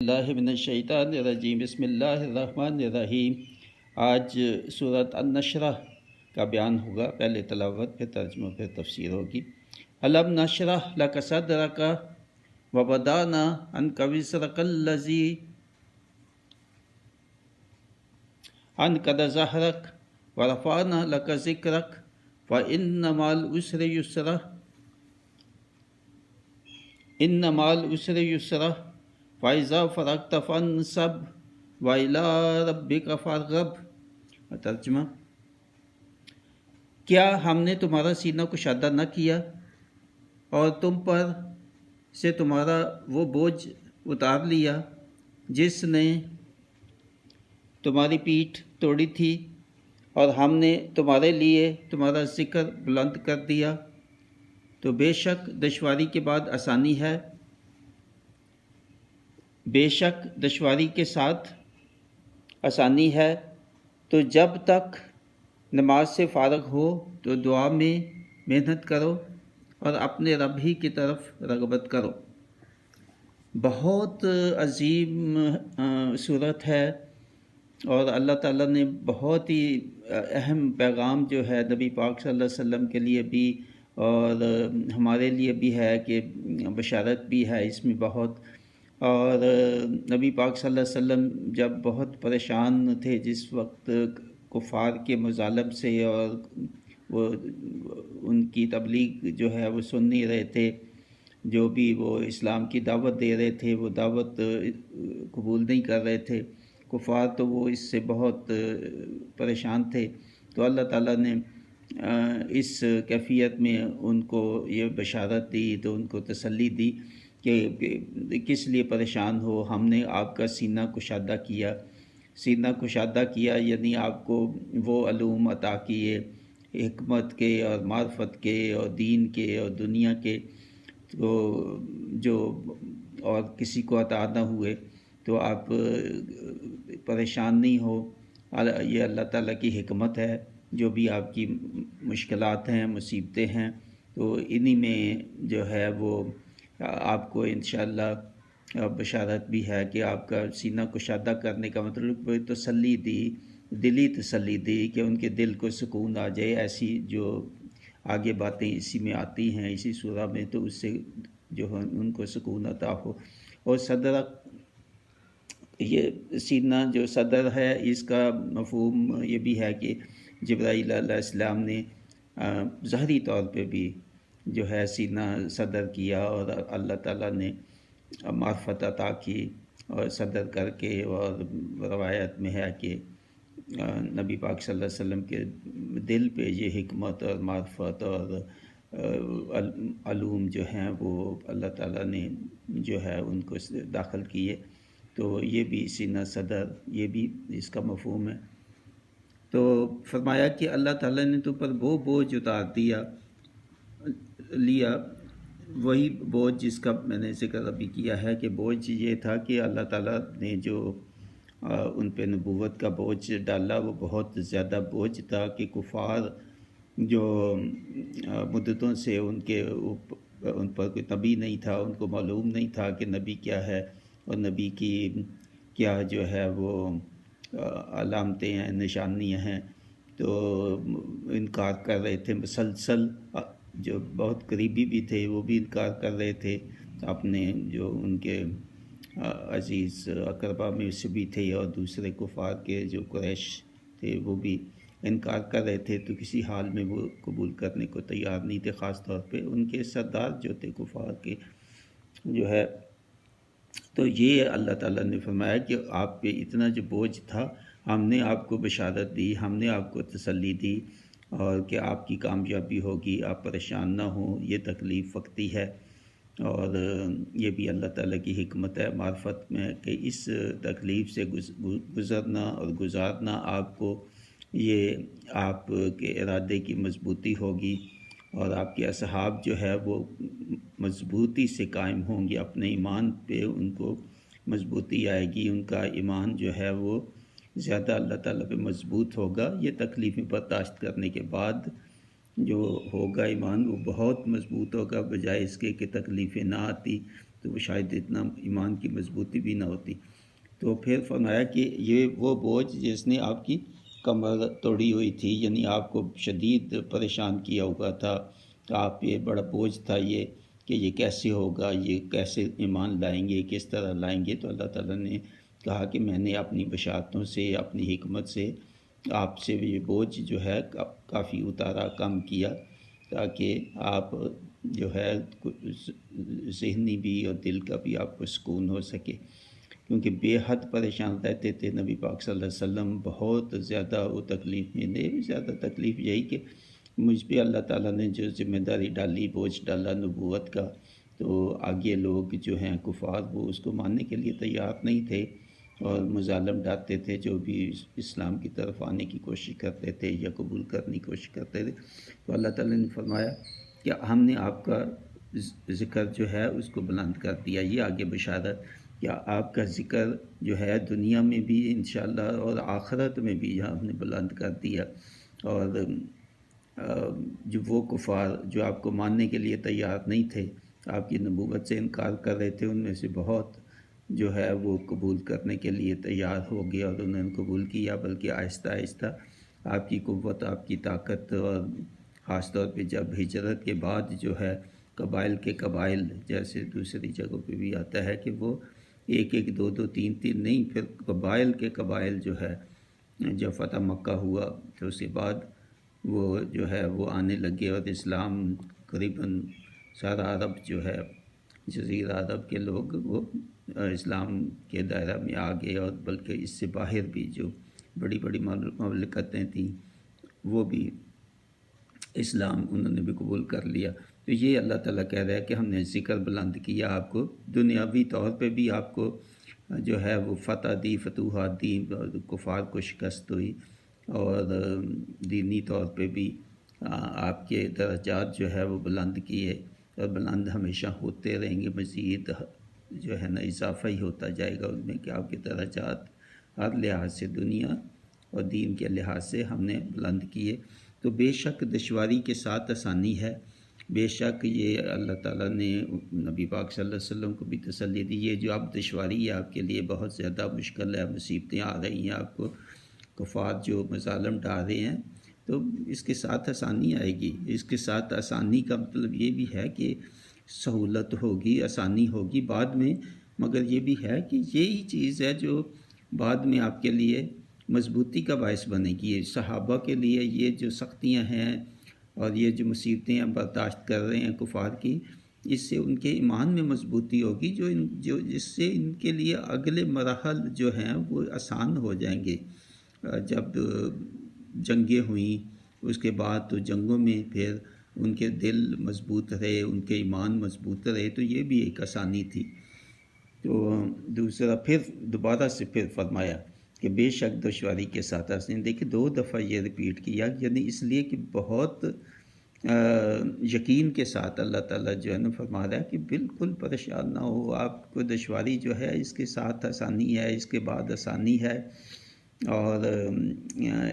باللہ من الشیطان الرجیم بسم اللہ الرحمن الرحیم۔ آج سورۃ النشرح کا بیان ہوگا، پہلے تلاوت پھر ترجمہ پھر تفسیر ہوگی۔ الم نشرح لک صدرک ووضعنا عنک وزرک الذی انقض ظہرک ورفعنا لک ذکرک فإن مع العسر یسرا ان مع العسر یسرا فَإِذَا فَرَغْتَ فَانْصَبْ وَإِلَىٰ رَبِّكَ فَارْغَب۔ ترجمہ: کیا ہم نے تمہارا سینہ کشادہ نہ کیا اور تم پر سے تمہارا وہ بوجھ اتار لیا جس نے تمہاری پیٹھ توڑی تھی، اور ہم نے تمہارے لیے تمہارا ذکر بلند کر دیا، تو بے شک دشواری کے بعد آسانی ہے، بے شک دشواری کے ساتھ آسانی ہے۔ تو جب تک نماز سے فارغ ہو تو دعا میں محنت کرو اور اپنے رب ہی کی طرف رغبت کرو۔ بہت عظیم صورت ہے، اور اللہ تعالیٰ نے بہت ہی اہم پیغام جو ہے نبی پاک صلی اللہ علیہ وسلم کے لیے بھی اور ہمارے لیے بھی ہے، کہ بشارت بھی ہے اس میں بہت۔ اور نبی پاک صلی اللہ علیہ وسلم جب بہت پریشان تھے جس وقت کفار کے مظالم سے، اور وہ ان کی تبلیغ جو ہے وہ سن نہیں رہے تھے، جو بھی وہ اسلام کی دعوت دے رہے تھے وہ دعوت قبول نہیں کر رہے تھے کفار، تو وہ اس سے بہت پریشان تھے۔ تو اللہ تعالیٰ نے اس کیفیت میں ان کو یہ بشارت دی، تو ان کو تسلی دی کہ کس لیے پریشان ہو، ہم نے آپ کا سینہ کشادہ کیا۔ سینہ کشادہ کیا یعنی آپ کو وہ علوم عطا کیے، حکمت کے اور معرفت کے اور دین کے اور دنیا کے، تو جو اور کسی کو عطا نہ ہوئے، تو آپ پریشان نہیں ہو۔ یہ اللہ تعالیٰ کی حکمت ہے، جو بھی آپ کی مشکلات ہیں، مصیبتیں ہیں، تو انہی میں جو ہے وہ آپ کو انشاءاللہ بشارت بھی ہے کہ آپ کا سینہ کشادہ کرنے کا مطلب تسلی دی، دلی تسلی دی کہ ان کے دل کو سکون آ جائے۔ ایسی جو آگے باتیں اسی میں آتی ہیں، اسی سورہ میں، تو اس سے جو ہے ان کو سکون عطا ہو۔ اور صدر، یہ سینہ جو صدر ہے، اس کا مفہوم یہ بھی ہے کہ جبرائیل علیہ السلام نے ظاہری طور پہ بھی جو ہے سینہ صدر کیا، اور اللہ تعالیٰ نے معرفت عطا کی اور صدر کر کے، اور روایت میں ہے کہ نبی پاک صلی اللہ علیہ وسلم کے دل پہ یہ حکمت اور معرفت اور علوم جو ہیں وہ اللہ تعالیٰ نے جو ہے ان کو داخل کیے۔ تو یہ بھی سینہ صدر، یہ بھی اس کا مفہوم ہے۔ تو فرمایا کہ اللہ تعالیٰ نے تو پر وہ بوجھ اتار لیا، وہی بوجھ جس کا میں نے ذکر ابھی کیا ہے، کہ بوجھ یہ تھا کہ اللہ تعالیٰ نے جو ان پہ نبوت کا بوجھ ڈالا، وہ بہت زیادہ بوجھ تھا، کہ کفار جو مدتوں سے ان پر کوئی نبی نہیں تھا، ان کو معلوم نہیں تھا کہ نبی کیا ہے اور نبی کی کیا جو ہے وہ علامتیں ہیں، نشانیاں ہیں، تو انکار کر رہے تھے مسلسل۔ جو بہت قریبی بھی تھے وہ بھی انکار کر رہے تھے، اپنے جو ان کے عزیز اقربا میں سے بھی تھے، اور دوسرے کفار کے جو قریش تھے وہ بھی انکار کر رہے تھے، تو کسی حال میں وہ قبول کرنے کو تیار نہیں تھے۔ خاص طور پہ ان کے سردار جو تھے کفار کے جو ہے، تو یہ اللہ تعالیٰ نے فرمایا کہ آپ پہ اتنا جو بوجھ تھا، ہم نے آپ کو بشارت دی، ہم نے آپ کو تسلی دی، اور کہ آپ کی کامیابی ہوگی، آپ پریشان نہ ہوں، یہ تکلیف وقتی ہے۔ اور یہ بھی اللہ تعالیٰ کی حکمت ہے معرفت میں، کہ اس تکلیف سے گزرنا اور گزارنا آپ کو، یہ آپ کے ارادے کی مضبوطی ہوگی، اور آپ کے اصحاب جو ہے وہ مضبوطی سے قائم ہوں گے اپنے ایمان پہ، ان کو مضبوطی آئے گی، ان کا ایمان جو ہے وہ زیادہ اللہ تعالیٰ پہ مضبوط ہوگا۔ یہ تکلیفیں برداشت کرنے کے بعد جو ہوگا ایمان، وہ بہت مضبوط ہوگا، بجائے اس کے کہ تکلیفیں نہ آتی تو وہ شاید اتنا ایمان کی مضبوطی بھی نہ ہوتی۔ تو پھر فرمایا کہ یہ وہ بوجھ جس نے آپ کی کمر توڑی ہوئی تھی، یعنی آپ کو شدید پریشان کیا ہوا تھا، آپ پہ بڑا بوجھ تھا یہ کہ یہ کیسے ہوگا، یہ کیسے ایمان لائیں گے، کس طرح لائیں گے۔ تو اللہ تعالیٰ نے کہا کہ میں نے اپنی بشارتوں سے، اپنی حکمت سے آپ سے بھی یہ بوجھ جو ہے کافی اتارا، کم کیا، تاکہ آپ جو ہے ذہنی بھی اور دل کا بھی آپ کو سکون ہو سکے، کیونکہ بے حد پریشان رہتے تھے نبی پاک صلی اللہ علیہ وسلم، بہت زیادہ وہ تکلیف میں تھے۔ زیادہ تکلیف یہی کہ مجھ پہ اللہ تعالیٰ نے جو ذمہ داری ڈالی، بوجھ ڈالا نبوت کا، تو آگے لوگ جو ہیں کفار وہ اس کو ماننے کے لیے تیار نہیں تھے اور مظالم ڈالتے تھے، جو بھی اسلام کی طرف آنے کی کوشش کرتے تھے یا قبول کرنے کی کوشش کرتے تھے۔ تو اللہ تعالیٰ نے فرمایا کہ ہم نے آپ کا ذکر جو ہے اس کو بلند کر دیا۔ یہ آگے بشارت کہ آپ کا ذکر جو ہے دنیا میں بھی انشاءاللہ اور آخرت میں بھی ہم نے بلند کر دیا، اور جو وہ کفار جو آپ کو ماننے کے لیے تیار نہیں تھے، آپ کی نبوت سے انکار کر رہے تھے، ان میں سے بہت جو ہے وہ قبول کرنے کے لیے تیار ہو گئے اور انہوں نے قبول کیا، بلکہ آہستہ آہستہ آپ کی قوت، آپ کی طاقت، اور خاص طور پہ جب ہجرت کے بعد جو ہے قبائل کے قبائل، جیسے دوسری جگہوں پہ بھی آتا ہے کہ وہ ایک ایک، دو دو، تین تین نہیں، پھر قبائل کے قبائل جو ہے جب فتح مکہ ہوا تو اس کے بعد وہ جو ہے وہ آنے لگے، اور اسلام قریباً سارا عرب جو ہے، جزیرہ عرب کے لوگ وہ اسلام کے دائرہ میں آ گئے، اور بلکہ اس سے باہر بھی جو بڑی بڑی مملکتیں تھیں وہ بھی اسلام انہوں نے بھی قبول کر لیا۔ تو یہ اللہ تعالیٰ کہہ رہا ہے کہ ہم نے ذکر بلند کیا، آپ کو دنیاوی طور پہ بھی آپ کو جو ہے وہ فتح دی، فتوحات دی، کفار کو شکست ہوئی، اور دینی طور پہ بھی آپ کے درجات جو ہے وہ بلند کیے، اور بلند ہمیشہ ہوتے رہیں گے، مزید جو ہے نا اضافہ ہی ہوتا جائے گا ان میں، کہ آپ کے درجات ہر لحاظ سے، دنیا اور دین کے لحاظ سے ہم نے بلند کیے۔ تو بے شک دشواری کے ساتھ آسانی ہے، بے شک یہ اللہ تعالیٰ نے نبی پاک صلی اللہ علیہ وسلم کو بھی تسلی دی، یہ جو اب دشواری ہے آپ کے لیے بہت زیادہ مشکل ہے، مصیبتیں آ رہی ہیں آپ کو، کفار جو مظالم ڈال رہے ہیں، تو اس کے ساتھ آسانی آئے گی۔ اس کے ساتھ آسانی کا مطلب یہ بھی ہے کہ سہولت ہوگی، آسانی ہوگی بعد میں، مگر یہ بھی ہے کہ یہی چیز ہے جو بعد میں آپ کے لیے مضبوطی کا باعث بنے گی۔ صحابہ کے لیے یہ جو سختیاں ہیں اور یہ جو مصیبتیں برداشت کر رہے ہیں کفار کی، اس سے ان کے ایمان میں مضبوطی ہوگی، جس سے ان کے لیے اگلے مراحل جو ہیں وہ آسان ہو جائیں گے۔ جب جنگیں ہوئیں اس کے بعد تو جنگوں میں پھر ان کے دل مضبوط رہے، ان کے ایمان مضبوط رہے، تو یہ بھی ایک آسانی تھی۔ تو دوسرا پھر دوبارہ سے پھر فرمایا کہ بے شک دشواری کے ساتھ آسانی۔ دیکھیں 2 دفعہ یہ ریپیٹ کیا، یعنی اس لیے کہ بہت یقین کے ساتھ اللہ تعالیٰ جو ہے نا فرما رہا ہے کہ بالکل پریشان نہ ہو، آپ کو دشواری جو ہے اس کے ساتھ آسانی ہے، اس کے بعد آسانی ہے، اور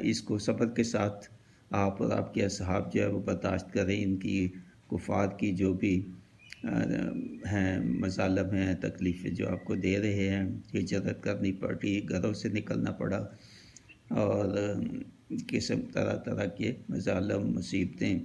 اس کو صبر کے ساتھ آپ اور آپ کے اصحاب جو ہے وہ برداشت کریں، ان کی کفار کی جو بھی ہیں مظالم ہیں، تکلیفیں جو آپ کو دے رہے ہیں، ہجرت کرنی پڑی، گھروں سے نکلنا پڑا، اور قسم طرح طرح کے مظالم، مصیبتیں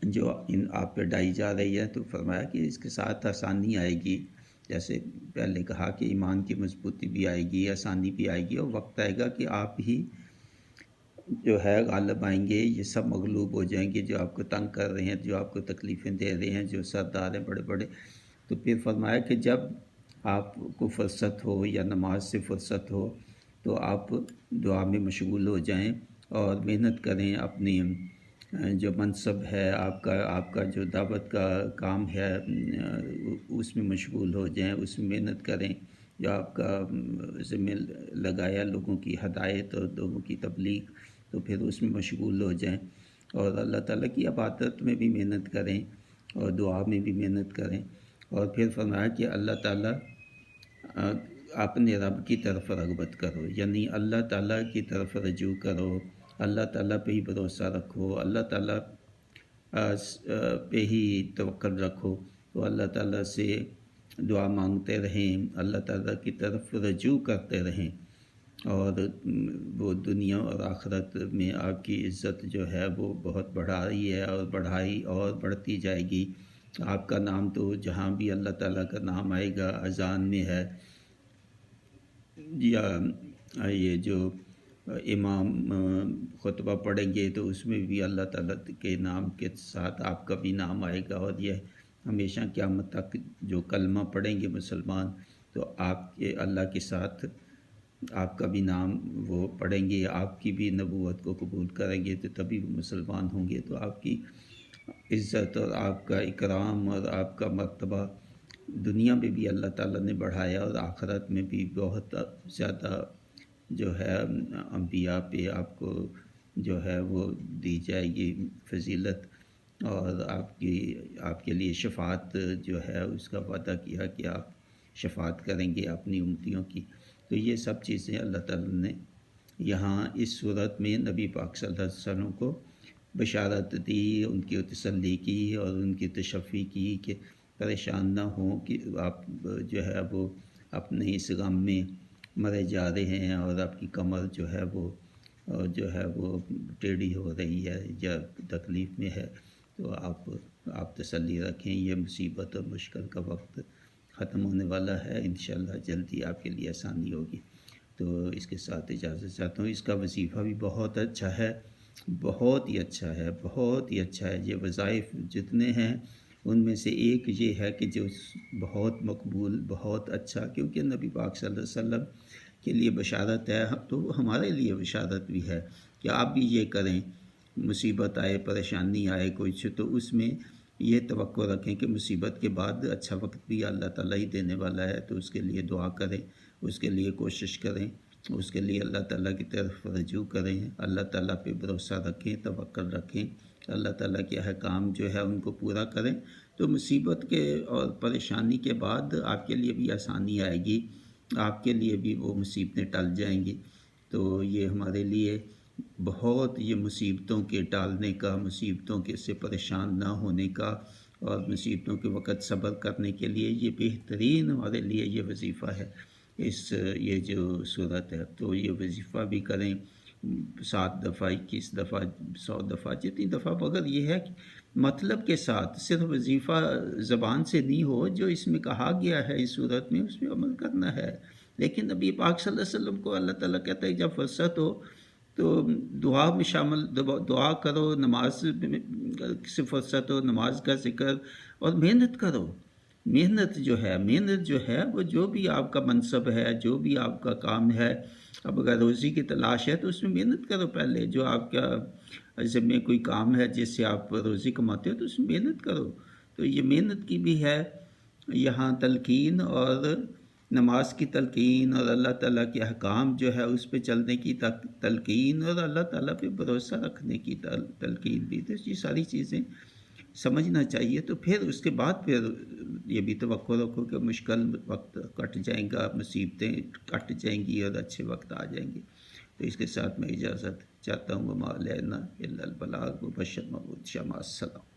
جو آپ پہ ڈائی جا رہی ہے، تو فرمایا کہ اس کے ساتھ آسانی آئے گی۔ جیسے پہلے کہا کہ ایمان کی مضبوطی بھی آئے گی، آسانی بھی آئے گی، اور وقت آئے گا کہ آپ ہی جو ہے غالب آئیں گے، یہ سب مغلوب ہو جائیں گے جو آپ کو تنگ کر رہے ہیں، جو آپ کو تکلیفیں دے رہے ہیں، جو سردار ہیں بڑے بڑے۔ تو پھر فرمایا کہ جب آپ کو فرصت ہو یا نماز سے فرصت ہو تو آپ دعا میں مشغول ہو جائیں اور محنت کریں، اپنی جو منصب ہے آپ کا جو دعوت کا کام ہے اس میں مشغول ہو جائیں، اس میں محنت کریں، جو آپ کا ذمہ لگایا لوگوں کی ہدایت اور لوگوں کی تبلیغ، تو پھر اس میں مشغول ہو جائیں، اور اللہ تعالیٰ کی عبادت میں بھی محنت کریں اور دعا میں بھی محنت کریں۔ اور پھر فرمایا کہ اللہ تعالیٰ اپنے رب کی طرف رغبت کرو، یعنی اللہ تعالیٰ کی طرف رجوع کرو، اللہ تعالیٰ پہ ہی بھروسہ رکھو، اللہ تعالیٰ پہ ہی توکل رکھو، تو اللہ تعالیٰ سے دعا مانگتے رہیں، اللہ تعالیٰ کی طرف رجوع کرتے رہیں، اور وہ دنیا اور آخرت میں آپ کی عزت جو ہے وہ بہت بڑھائی ہے اور بڑھائی اور بڑھتی جائے گی۔ آپ کا نام تو جہاں بھی اللہ تعالیٰ کا نام آئے گا، اذان میں ہے یا یہ جو امام خطبہ پڑھیں گے تو اس میں بھی اللہ تعالیٰ کے نام کے ساتھ آپ کا بھی نام آئے گا، اور یہ ہمیشہ قیامت تک جو کلمہ پڑھیں گے مسلمان تو آپ کے اللہ کے ساتھ آپ کا بھی نام وہ پڑھیں گے، آپ کی بھی نبوت کو قبول کریں گے تو تبھی وہ مسلمان ہوں گے۔ تو آپ کی عزت اور آپ کا اکرام اور آپ کا مرتبہ دنیا میں بھی اللہ تعالیٰ نے بڑھایا، اور آخرت میں بھی بہت زیادہ جو ہے انبیاء پہ آپ کو جو ہے وہ دی جائے گی فضیلت، اور آپ کے لیے شفاعت جو ہے اس کا وعدہ کیا کہ آپ شفاعت کریں گے اپنی امتیوں کی۔ تو یہ سب چیزیں اللہ تعالیٰ نے یہاں اس صورت میں نبی پاک صلی اللہ علیہ وسلم کو بشارت دی، ان کی تسلی کی اور ان کی تشفی کی کہ پریشان نہ ہوں کہ آپ جو ہے وہ اپنے اس غم میں مرے جا رہے ہیں، اور آپ کی کمر جو ہے وہ ٹیڑھی ہو رہی ہے یا تکلیف میں ہے، تو آپ تسلی رکھیں، یہ مصیبت اور مشکل کا وقت ختم ہونے والا ہے، انشاءاللہ جلدی آپ کے لیے آسانی ہوگی۔ تو اس کے ساتھ اجازت چاہتا ہوں۔ اس کا وظیفہ بھی بہت اچھا ہے، بہت ہی اچھا ہے، بہت ہی اچھا ہے۔ یہ وظائف جتنے ہیں ان میں سے ایک یہ ہے کہ جو بہت مقبول، بہت اچھا، کیونکہ نبی پاک صلی اللہ علیہ وسلم کے لیے بشارت ہے تو ہمارے لیے بشارت بھی ہے کہ آپ بھی یہ کریں، مصیبت آئے، پریشانی آئے کچھ تو اس میں یہ توقع رکھیں کہ مصیبت کے بعد اچھا وقت بھی اللہ تعالیٰ ہی دینے والا ہے، تو اس کے لیے دعا کریں، اس کے لیے کوشش کریں، اس کے لیے اللہ تعالیٰ کی طرف رجوع کریں، اللہ تعالیٰ پہ بھروسہ رکھیں، توکل رکھیں، اللہ تعالیٰ کے احکام جو ہے ان کو پورا کریں، تو مصیبت کے اور پریشانی کے بعد آپ کے لیے بھی آسانی آئے گی، آپ کے لیے بھی وہ مصیبتیں ٹل جائیں گی۔ تو یہ ہمارے لیے بہت یہ مصیبتوں کے ٹالنے کا، مصیبتوں کے سے پریشان نہ ہونے کا اور مصیبتوں کے وقت صبر کرنے کے لیے یہ بہترین ہمارے لیے یہ وظیفہ ہے، یہ جو صورت ہے۔ تو یہ وظیفہ بھی کریں 7 دفعہ، 21 دفعہ، 100 دفعہ، جتنی دفعہ، مگر یہ ہے کہ مطلب کے ساتھ، صرف وظیفہ زبان سے نہیں ہو، جو اس میں کہا گیا ہے اس صورت میں اس میں عمل کرنا ہے۔ لیکن نبی پاک صلی اللہ علیہ وسلم کو اللہ تعالیٰ کہتا ہے جب فرصت ہو تو دعا میں شامل، دعا کرو، نماز سے فرصت ہو نماز کا ذکر، اور محنت کرو۔ محنت جو ہے وہ جو بھی آپ کا منصب ہے، جو بھی آپ کا کام ہے، اب اگر روزی کی تلاش ہے تو اس میں محنت کرو پہلے، جو آپ کا ذمہ کوئی کام ہے جس سے آپ روزی کماتے ہو تو اس میں محنت کرو۔ تو یہ محنت کی بھی ہے یہاں تلقین، اور نماز کی تلقین، اور اللہ تعالیٰ کے احکام جو ہے اس پہ چلنے کی تلقین، اور اللہ تعالیٰ پہ بھروسہ رکھنے کی تلقین بھی۔ تو یہ ساری چیزیں سمجھنا چاہیے۔ تو پھر اس کے بعد پھر یہ بھی توقع رکھو کہ مشکل وقت کٹ جائیں گا، مصیبتیں کٹ جائیں گی اور اچھے وقت آ جائیں گے۔ تو اس کے ساتھ میں اجازت چاہتا ہوں۔ وما علینا الا البلاغ، وبشر محمود شاہ، السلام۔